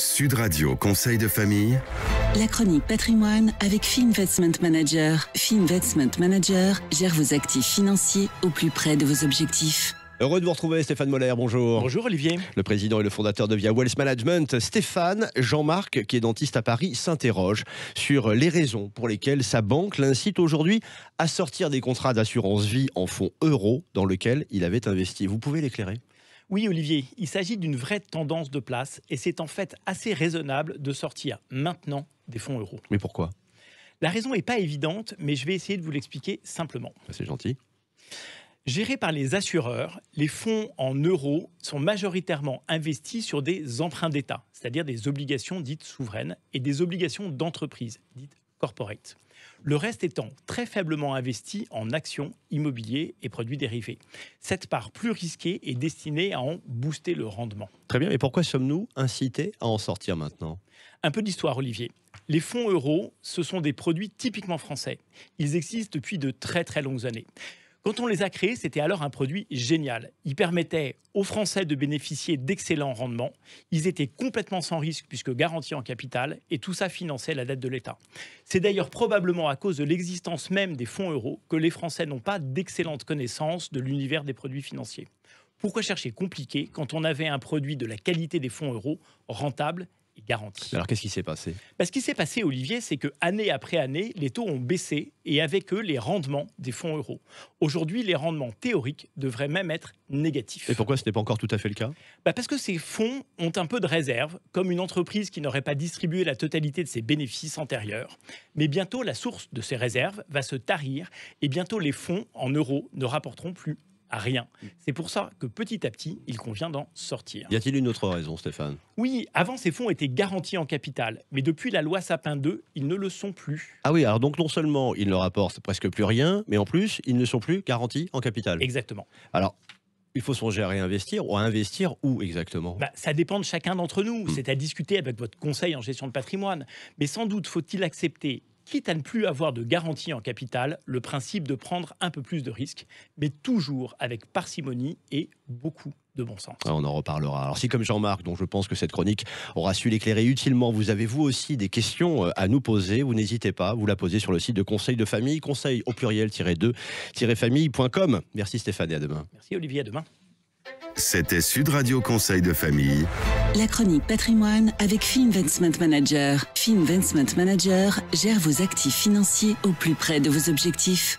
Sud Radio Conseil de famille. La chronique patrimoine avec Finvestment Manager. Finvestment Manager gère vos actifs financiers au plus près de vos objectifs. Heureux de vous retrouver, Stéphane Moller, bonjour. Bonjour Olivier. Le président et le fondateur de Via Wealth Management, Stéphane, Jean-Marc, qui est dentiste à Paris, s'interroge sur les raisons pour lesquelles sa banque l'incite aujourd'hui à sortir des contrats d'assurance vie en fonds euros dans lesquels il avait investi. Vous pouvez l'éclairer ? Oui Olivier, il s'agit d'une vraie tendance de place et c'est en fait assez raisonnable de sortir maintenant des fonds euros. Mais pourquoi ? La raison n'est pas évidente, mais je vais essayer de vous l'expliquer simplement. C'est gentil. Gérés par les assureurs, les fonds en euros sont majoritairement investis sur des emprunts d'État, c'est-à-dire des obligations dites souveraines et des obligations d'entreprise, dites corporate. Le reste étant très faiblement investi en actions, immobilier et produits dérivés. Cette part plus risquée est destinée à en booster le rendement. Très bien, mais pourquoi sommes-nous incités à en sortir maintenant ? Un peu d'histoire, Olivier. Les fonds euros, ce sont des produits typiquement français. Ils existent depuis de très très longues années. Quand on les a créés, c'était alors un produit génial. Ils permettaient aux Français de bénéficier d'excellents rendements. Ils étaient complètement sans risque puisque garantis en capital et tout ça finançait la dette de l'État. C'est d'ailleurs probablement à cause de l'existence même des fonds euros que les Français n'ont pas d'excellentes connaissances de l'univers des produits financiers. Pourquoi chercher compliqué quand on avait un produit de la qualité des fonds euros rentable et garanti. Alors qu'est-ce qui s'est passé ? Ce qui s'est passé, Olivier, c'est que année après année, les taux ont baissé et avec eux les rendements des fonds euros. Aujourd'hui, les rendements théoriques devraient même être négatifs. Et pourquoi ce n'est pas encore tout à fait le cas ? Parce que ces fonds ont un peu de réserve, comme une entreprise qui n'aurait pas distribué la totalité de ses bénéfices antérieurs. Mais bientôt, la source de ces réserves va se tarir et bientôt les fonds en euros ne rapporteront plus à rien. C'est pour ça que petit à petit, il convient d'en sortir. Y a-t-il une autre raison, Stéphane ? Oui, avant ces fonds étaient garantis en capital, mais depuis la loi Sapin 2, ils ne le sont plus. Ah oui, alors donc non seulement ils ne rapportent presque plus rien, mais en plus, ils ne sont plus garantis en capital. Exactement. Alors, il faut songer à réinvestir ou à investir où exactement ? Ça dépend de chacun d'entre nous. C'est à discuter avec votre conseil en gestion de patrimoine. Mais sans doute faut-il accepter, quitte à ne plus avoir de garantie en capital, le principe de prendre un peu plus de risques, mais toujours avec parcimonie et beaucoup de bon sens. On en reparlera. Alors si comme Jean-Marc, dont je pense que cette chronique aura su l'éclairer utilement, vous avez vous aussi des questions à nous poser, vous n'hésitez pas, vous la posez sur le site de Conseil de Famille, conseil au pluriel-2-famille.com. Merci Stéphane et à demain. Merci Olivier, à demain. C'était Sud Radio Conseil de famille. La chronique patrimoine avec Finvestment Manager. Finvestment Manager gère vos actifs financiers au plus près de vos objectifs.